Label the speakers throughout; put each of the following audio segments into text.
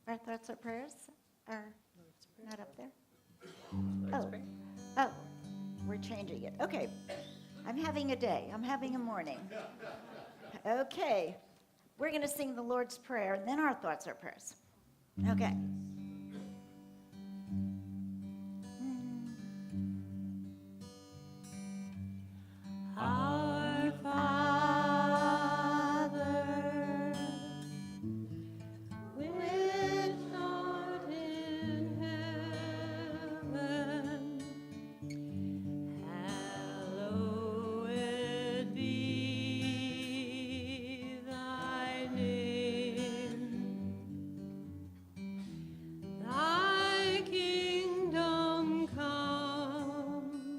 Speaker 1: Our thoughts or prayers are not up there?
Speaker 2: Lord's
Speaker 1: Oh,
Speaker 2: Prayer.
Speaker 1: oh, we're changing it. Okay. I'm having a day. I'm having a morning. Okay. We're going to sing the Lord's Prayer, and then our thoughts or prayers. Okay.
Speaker 2: Our Father, which art in heaven, hallowed be thy name. Thy kingdom come.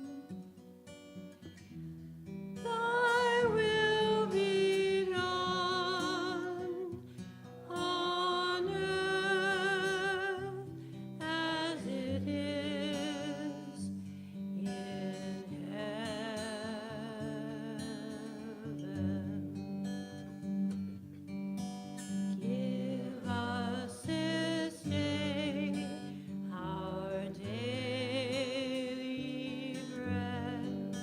Speaker 2: Thy will be done on earth as it is in heaven. Give us this day our daily bread,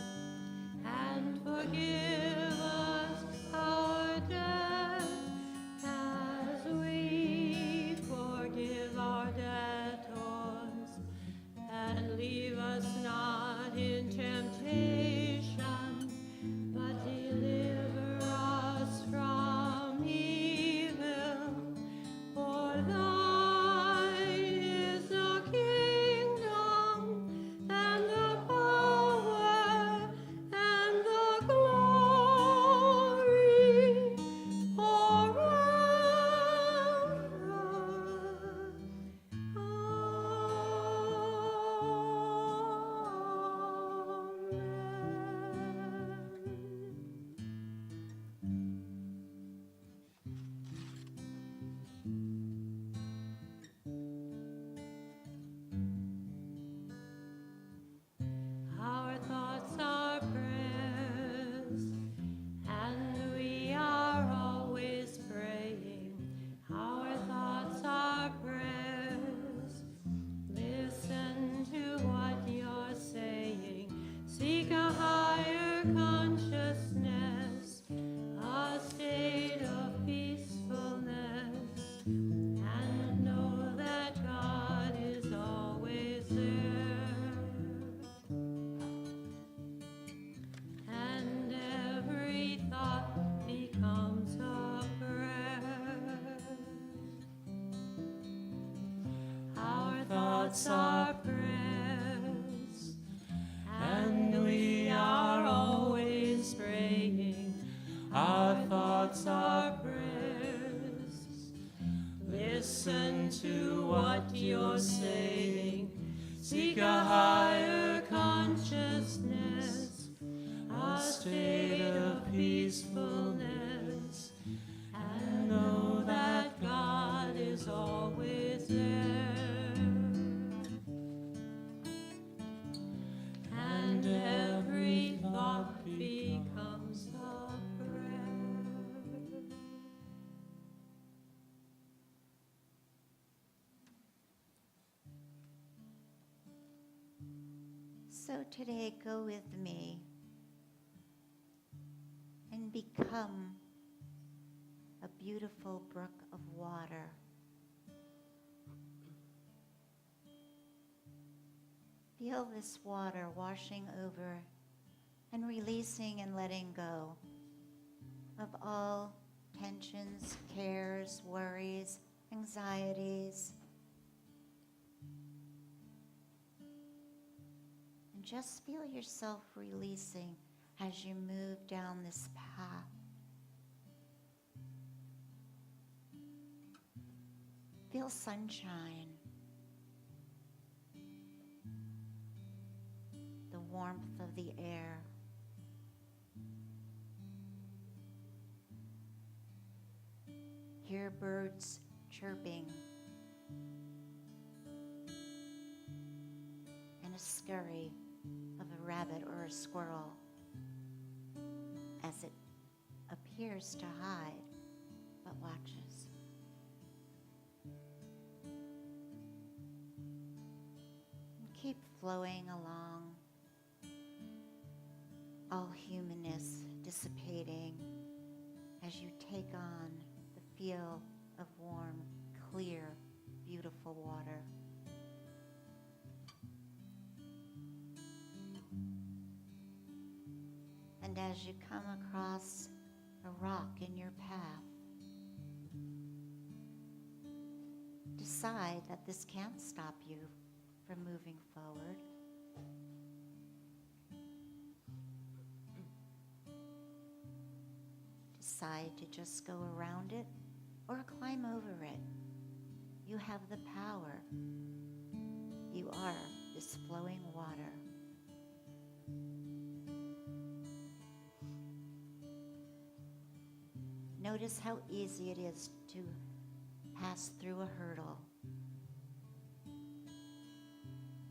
Speaker 2: and forgive us our debts as we forgive our debtors. And leave us not in temptation, but deliver us from evil. For thine is the kingdom and the power and the glory forever. Our thoughts are prayers, and we are always praying. Our thoughts are prayers. Listen to what you're saying. Seek a higher consciousness, a state of peacefulness, and know that God is always there. And every thought becomes a prayer. Our thoughts are prayers, and we are always praying. Our thoughts are prayers. Listen to what you're saying. Seek a higher consciousness, a state of peacefulness, and know that God is always there. And every thought becomes a prayer.
Speaker 1: So today, go with me and become a beautiful brook of water. Feel this water washing over and releasing and letting go of all tensions, cares, worries, anxieties. And just feel yourself releasing as you move down this path. Feel sunshine, the warmth of the air. Hear birds chirping and a scurry of a rabbit or a squirrel as it appears to hide but watches. flowing along, all humanness dissipating as you take on the feel of warm, clear, beautiful water. And as you come across a rock in your path, decide that this can't stop you from moving forward. Decide to just go around it or climb over it. You have the power. You are this flowing water. Notice how easy it is to pass through a hurdle,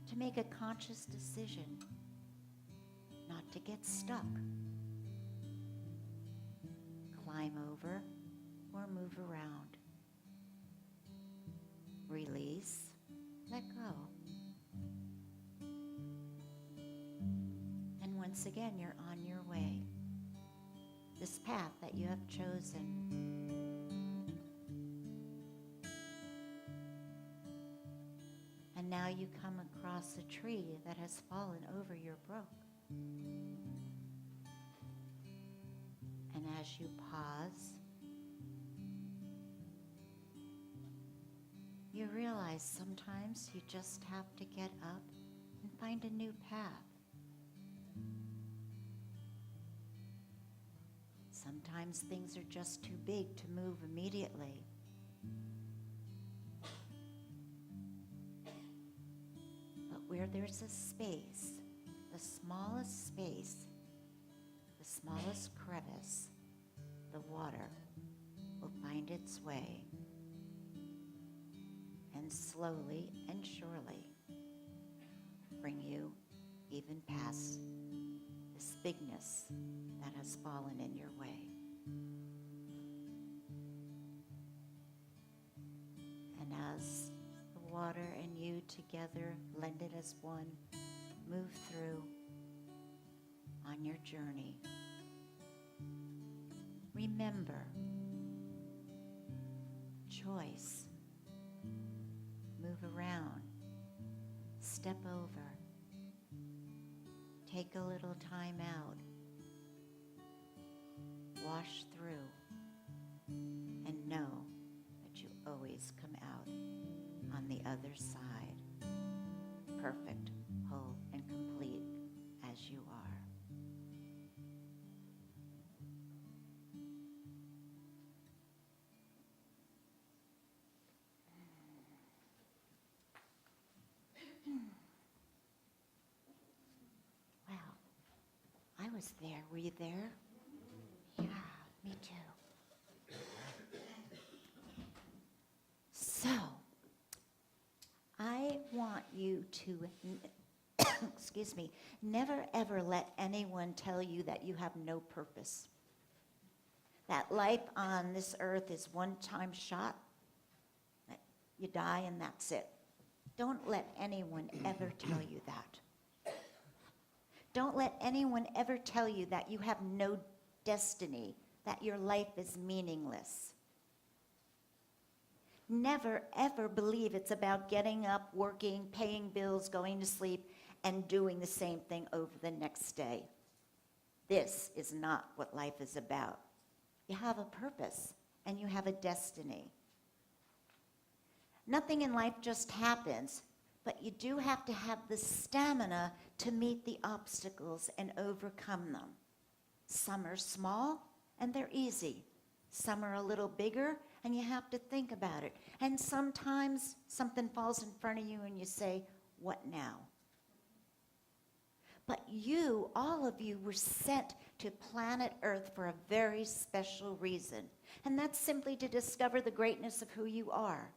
Speaker 1: to make a conscious decision not to get stuck. Climb over or move around. Release, let go. And once again, you're on your way. This path that you have chosen. And now you come across a tree that has fallen over your brook. And as you pause, you realize sometimes you just have to get up and find a new path. Sometimes things are just too big to move immediately. But where there's a space, the smallest space, the smallest crevice, the water will find its way. And slowly and surely bring you even past this bigness that has fallen in your way. And as the water and you together, blended as one, move through on your journey, remember, choice. Move around, step over, take a little time out, wash through, and know that you always come out on the other side, perfect, whole, and complete as you are. I was there. Were you there? Yeah, me too. So, I want you to, excuse me, never ever let anyone tell you that you have no purpose. That life on this earth is one-time shot. That you die and that's it. Don't let anyone ever tell you that. Don't let anyone ever tell you that you have no destiny, that your life is meaningless. Never, ever believe it's about getting up, working, paying bills, going to sleep, and doing the same thing over the next day. This is not what life is about. You have a purpose, and you have a destiny. Nothing in life just happens. But you do have to have the stamina to meet the obstacles and overcome them. Some are small and they're easy. Some are a little bigger and you have to think about it. And sometimes something falls in front of you and you say, what now? But you, all of you, were sent to planet Earth for a very special reason. And that's simply to discover the greatness of who you are.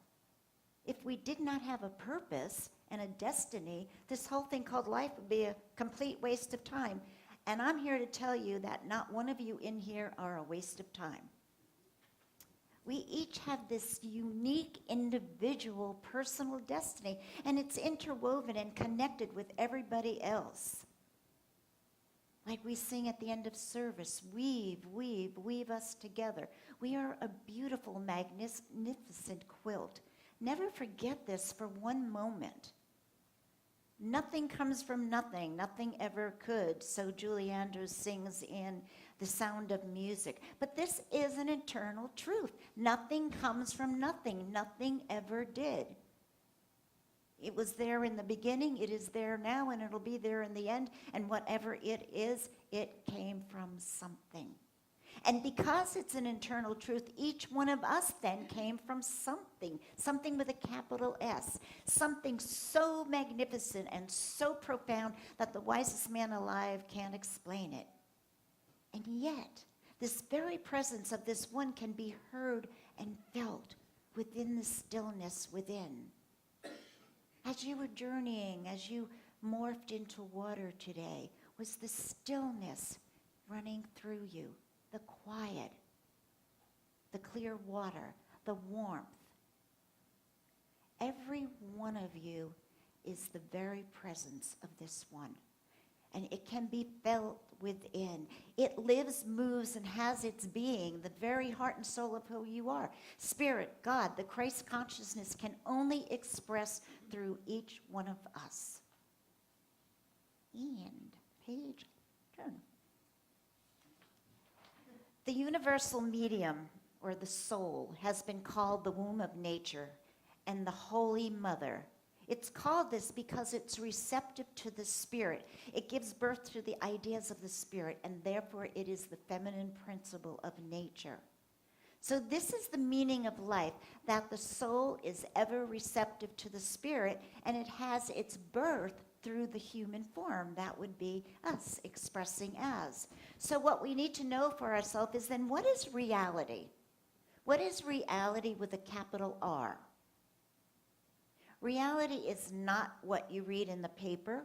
Speaker 1: If we did not have a purpose and a destiny, this whole thing called life would be a complete waste of time. And I'm here to tell you that not one of you in here are a waste of time. We each have this unique, individual, personal destiny, and it's interwoven and connected with everybody else. Like we sing at the end of service, weave, weave, weave us together. We are a beautiful, magnificent quilt. Never forget this for one moment. Nothing comes from nothing. Nothing ever could. So Julie Andrews sings in The Sound of Music. But this is an eternal truth. Nothing comes from nothing. Nothing ever did. It was there in the beginning, it is there now, and it'll be there in the end. And whatever it is, it came from something. And because it's an eternal truth, each one of us then came from something, something with a capital S, something so magnificent and so profound that the wisest man alive can't explain it. And yet, this very presence of this one can be heard and felt within the stillness within. As you were journeying, as you morphed into water today, was the stillness running through you, the quiet, the clear water, the warmth. Every one of you is the very presence of this one. And it can be felt within. It lives, moves, and has its being, the very heart and soul of who you are. Spirit, God, the Christ consciousness can only express through each one of us. And page turn. The universal medium, or the soul, has been called the womb of nature and the Holy Mother. It's called this because it's receptive to the Spirit. It gives birth to the ideas of the Spirit, and therefore it is the feminine principle of nature. So this is the meaning of life, that the soul is ever receptive to the Spirit, and it has its birth through the human form. That would be us expressing as. So what we need to know for ourselves is then, what is reality? What is reality with a capital R? Reality is not what you read in the paper.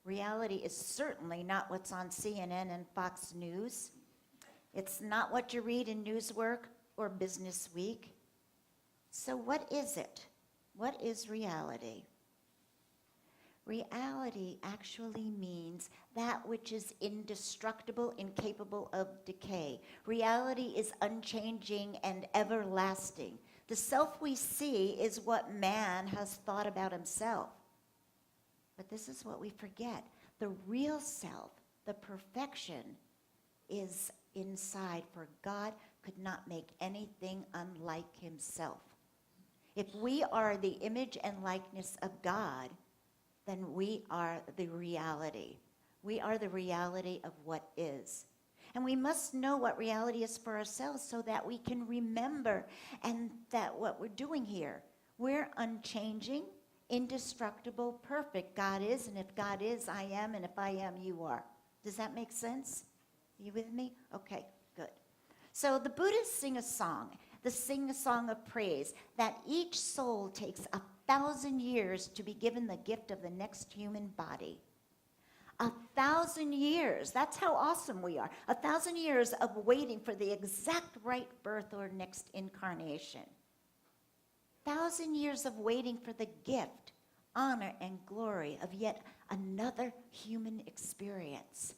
Speaker 1: Reality is certainly not what's on CNN and Fox News. It's not what you read in Newswork or Business Week. So what is it? What is reality? Reality actually means that which is indestructible, incapable of decay. Reality is unchanging and everlasting. The self we see is what man has thought about himself. But this is what we forget. The real self, the perfection, is inside, for God could not make anything unlike himself. If we are the image and likeness of God, then we are the reality. We are the reality of what is. And we must know what reality is for ourselves so that we can remember and that what we're doing here, we're unchanging, indestructible, perfect. God is, and if God is, I am, and if I am, you are. Does that make sense? Are you with me? Okay, good. So the Buddhists sing a song. They sing a song of praise that each soul takes 1,000 years to be given the gift of the next human body. 1,000 years. That's how awesome we are. 1,000 years of waiting for the exact right birth or next incarnation. 1,000 years of waiting for the gift, honor, and glory of yet another human experience.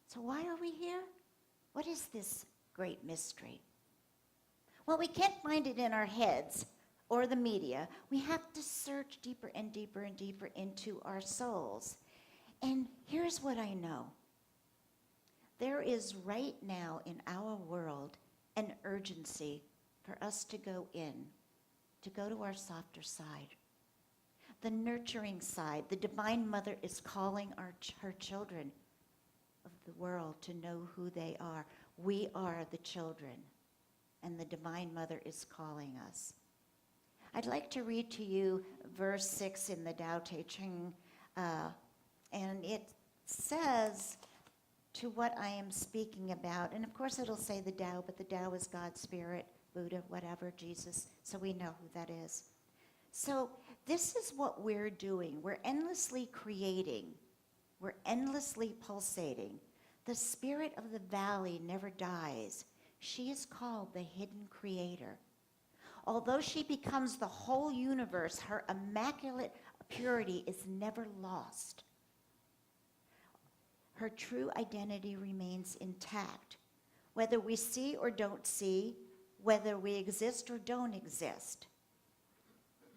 Speaker 1: So why are we here? What is this great mystery? Well, we can't find it in our heads or the media. We have to search deeper and deeper and deeper into our souls. And here's what I know. There is right now in our world an urgency for us to go in, to go to our softer side. The nurturing side. The Divine Mother is calling her children of the world to know who they are. We are the children, and the Divine Mother is calling us. I'd like to read to you verse 6 in the Tao Te Ching, and it says to what I am speaking about. And of course it'll say the Tao, but the Tao is God, Spirit, Buddha, whatever, Jesus, so we know who that is. So this is what we're doing. We're endlessly creating. We're endlessly pulsating. The spirit of the valley never dies. She is called the hidden creator. Although she becomes the whole universe, her immaculate purity is never lost. Her true identity remains intact. Whether we see or don't see, whether we exist or don't exist,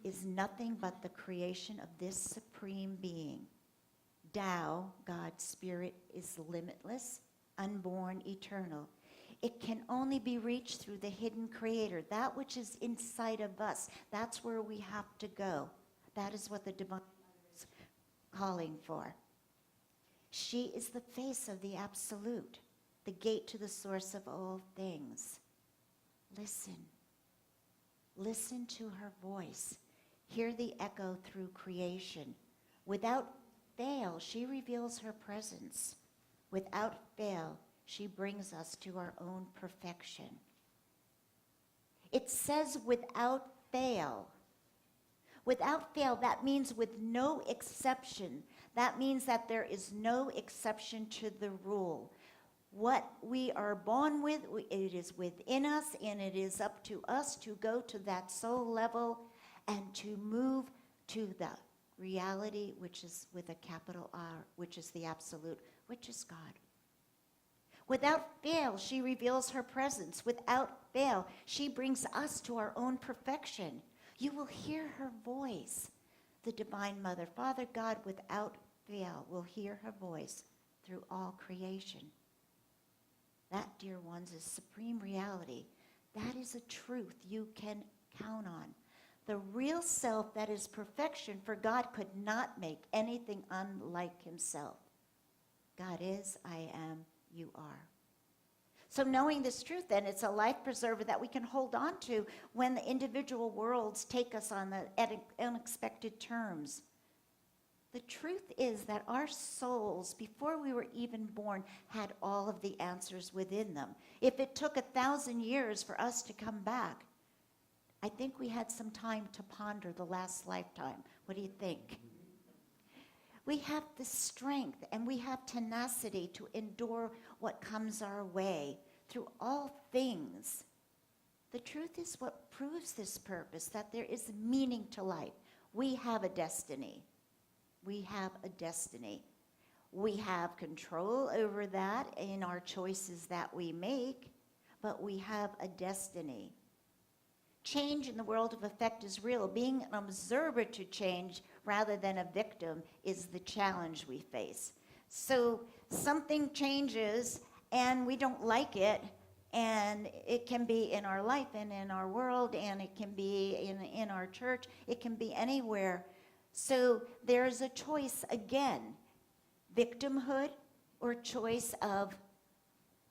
Speaker 1: is nothing but the creation of this supreme being. Tao, God's spirit, is limitless, unborn, eternal. It can only be reached through the hidden creator, that which is inside of us. That's where we have to go. That is what the divine is calling for. She is the face of the absolute, the gate to the source of all things. Listen. Listen to her voice. Hear the echo through creation. Without fail, she reveals her presence. Without fail, she brings us to our own perfection. It says without fail. Without fail, that means with no exception. That means that there is no exception to the rule. What we are born with, it is within us, and it is up to us to go to that soul level and to move to the reality, which is with a capital R, which is the absolute, which is God. Without fail, she reveals her presence. Without fail, she brings us to our own perfection. You will hear her voice. The Divine Mother, Father God, without fail, will hear her voice through all creation. That, dear ones, is supreme reality. That is a truth you can count on. The real self that is perfection, for God could not make anything unlike himself. God is, I am, you are. So knowing this truth, then, it's a life preserver that we can hold on to when the individual worlds take us on the unexpected terms. The truth is that our souls, before we were even born, had all of the answers within them. If it took 1,000 years for us to come back, I think we had some time to ponder the last lifetime. What do you think? We have the strength and we have tenacity to endure what comes our way through all things. The truth is what proves this purpose, that there is meaning to life. We have a destiny. We have a destiny. We have control over that in our choices that we make, but we have a destiny. Change in the world of effect is real. Being an observer to change rather than a victim is the challenge we face. So something changes and we don't like it, and it can be in our life and in our world, and it can be in our church. It can be anywhere. So there's a choice again, victimhood or choice of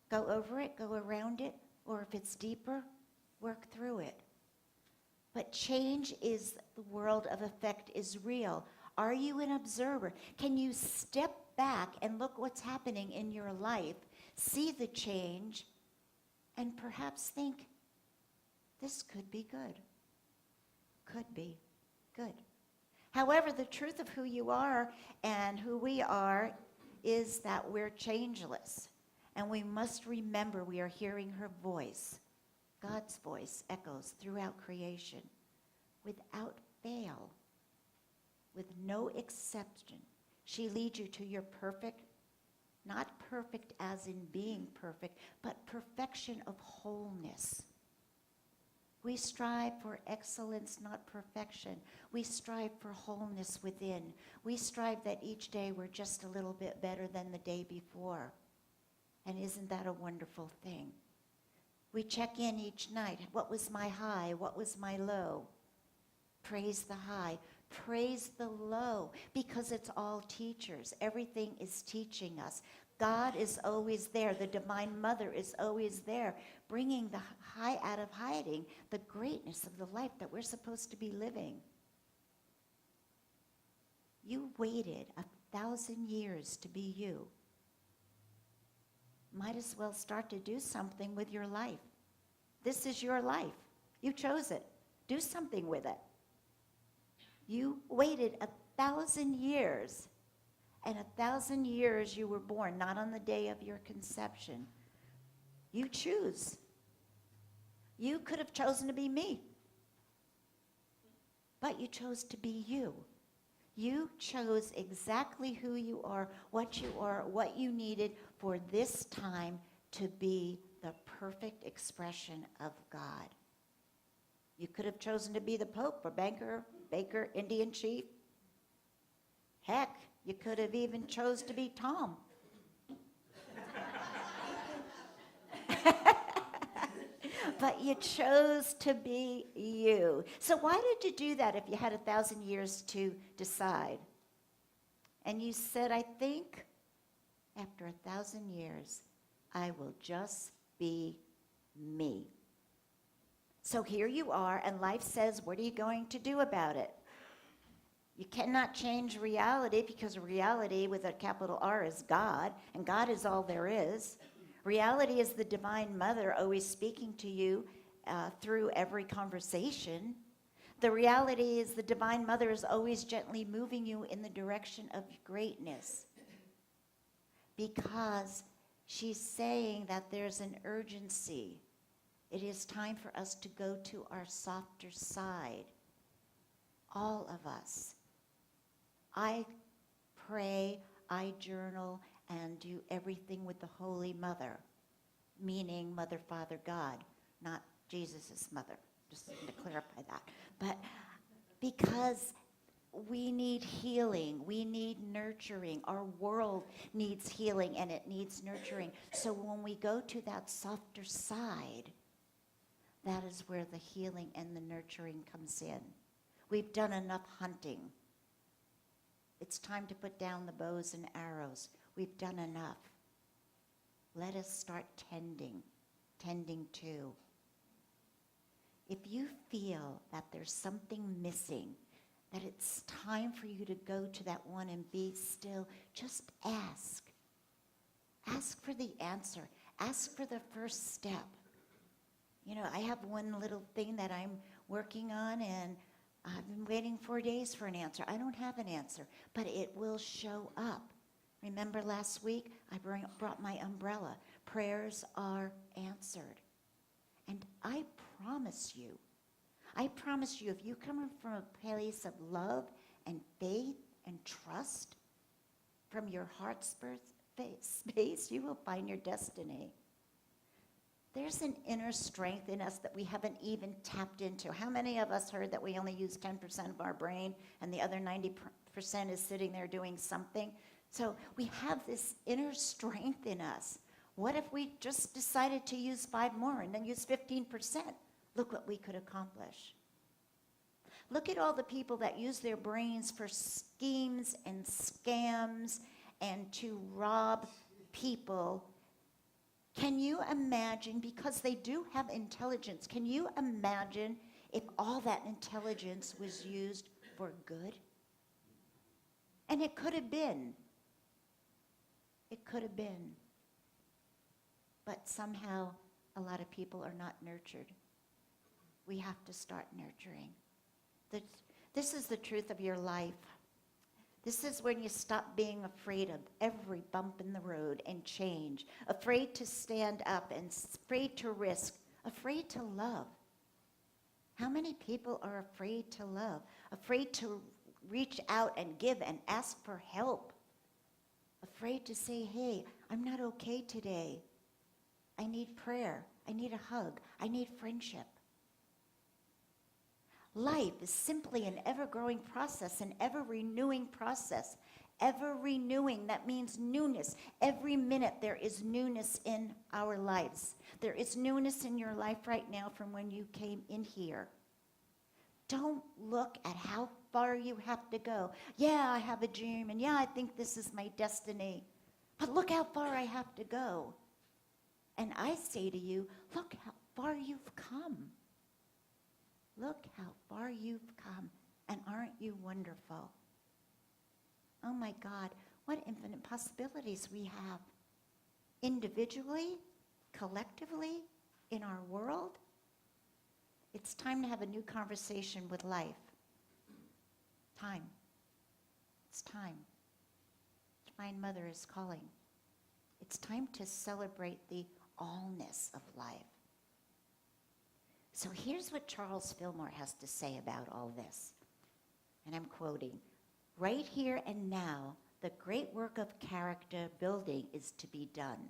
Speaker 1: go over it, go around it, or if it's deeper, work through it. But change is the world of effect is real. Are you an observer? Can you step back and look what's happening in your life, see the change, and perhaps think, this could be good. Could be good. However, the truth of who you are and who we are is that we're changeless. And we must remember we are hearing her voice. God's voice echoes throughout creation without fail, with no exception. She leads you to your perfect, not perfect as in being perfect, but perfection of wholeness. We strive for excellence, not perfection. We strive for wholeness within. We strive that each day we're just a little bit better than the day before. And isn't that a wonderful thing? We check in each night. What was my high? What was my low? Praise the high. Praise the low, because it's all teachers. Everything is teaching us. God is always there. The Divine Mother is always there, bringing the high out of hiding, the greatness of the life that we're supposed to be living. You waited 1,000 years to be you. Might as well start to do something with your life. This is your life. You chose it. Do something with it. You waited 1,000 years, and 1,000 years you were born, not on the day of your conception. You choose. You could have chosen to be me, but you chose to be you. You chose exactly who you are, what you needed for this time to be the perfect expression of God. You could have chosen to be the Pope or banker, baker, Indian chief. Heck, you could have even chose to be Tom. But you chose to be you. So why did you do that if you had 1,000 years to decide? And you said, I think after 1,000 years, I will just be me. So here you are, and life says, what are you going to do about it? You cannot change reality, because reality with a capital R is God, and God is all there is. Reality is the Divine Mother always speaking to you through every conversation. The reality is the Divine Mother is always gently moving you in the direction of greatness, because she's saying that there's an urgency. It is time for us to go to our softer side. All of us. I pray, I journal, and do everything with the Holy Mother, meaning Mother, Father, God, not Jesus' mother, just to clarify that. But because we need healing, we need nurturing. Our world needs healing and it needs nurturing. So when we go to that softer side, that is where the healing and the nurturing comes in. We've done enough hunting. It's time to put down the bows and arrows. We've done enough. Let us start tending to. If you feel that there's something missing, that it's time for you to go to that one and be still, just ask. Ask for the answer. Ask for the first step. You know, I have one little thing that I'm working on, and I've been waiting 4 days for an answer. I don't have an answer, but it will show up. Remember last week, I brought my umbrella. Prayers are answered. And I promise you, if you come from a place of love and faith and trust, from your heart's space, you will find your destiny. There's an inner strength in us that we haven't even tapped into. How many of us heard that we only use 10% of our brain and the other 90% is sitting there doing something? So we have this inner strength in us. What if we just decided to use 5 more and then use 15%? Look what we could accomplish. Look at all the people that use their brains for schemes and scams and to rob people. Can you imagine, because they do have intelligence, can you imagine if all that intelligence was used for good? And it could have been. It could have been. But somehow a lot of people are not nurtured. We have to start nurturing. This is the truth of your life. This is when you stop being afraid of every bump in the road and change, afraid to stand up and afraid to risk, afraid to love. How many people are afraid to love, afraid to reach out and give and ask for help, afraid to say, hey, I'm not okay today. I need prayer. I need a hug. I need friendship. Life is simply an ever-growing process, an ever-renewing process. Ever-renewing, that means newness. Every minute there is newness in our lives. There is newness in your life right now from when you came in here. Don't look at how far you have to go. Yeah, I have a dream, and yeah, I think this is my destiny. But look how far I have to go. And I say to you, look how far you've come. Look how far you've come, and aren't you wonderful? Oh my God, what infinite possibilities we have. Individually, collectively, in our world. It's time to have a new conversation with life. Time. It's time. Divine Mother is calling. It's time to celebrate the allness of life. So here's what Charles Fillmore has to say about all this. And I'm quoting, "Right here and now, the great work of character building is to be done."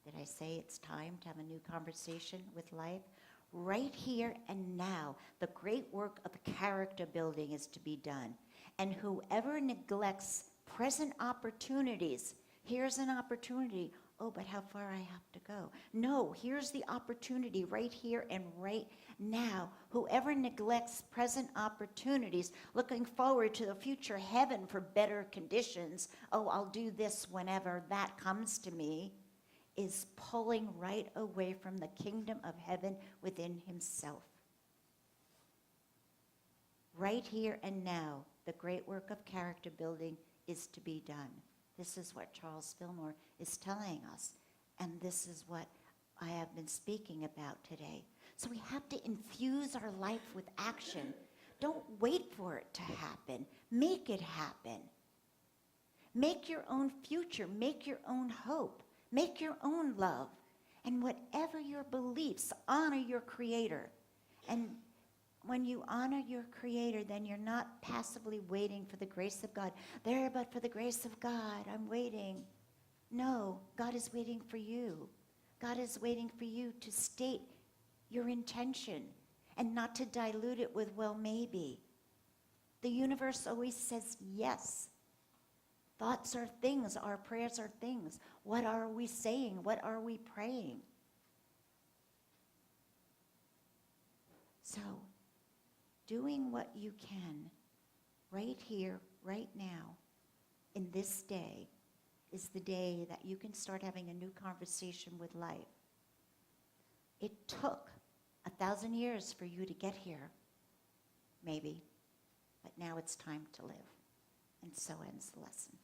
Speaker 1: Did I say it's time to have a new conversation with life? Right here and now, the great work of character building is to be done. And whoever neglects present opportunities, here's an opportunity. Oh, but how far I have to go. No, here's the opportunity right here and right now. Whoever neglects present opportunities, looking forward to the future heaven for better conditions, oh, I'll do this whenever that comes to me, is pulling right away from the kingdom of heaven within himself. Right here and now, the great work of character building is to be done. This is what Charles Fillmore is telling us, and this is what I have been speaking about today. So we have to infuse our life with action. Don't wait for it to happen. Make it happen. Make your own future. Make your own hope. Make your own love. And whatever your beliefs, honor your Creator. And when you honor your Creator, then you're not passively waiting for the grace of God. There, but for the grace of God, I'm waiting. No, God is waiting for you. God is waiting for you to state your intention and not to dilute it with, well, maybe. The universe always says yes. Thoughts are things. Our prayers are things. What are we saying? What are we praying? So, doing what you can right here, right now, in this day, is the day that you can start having a new conversation with life. It took 1,000 years for you to get here, maybe, but now it's time to live. And so ends the lesson.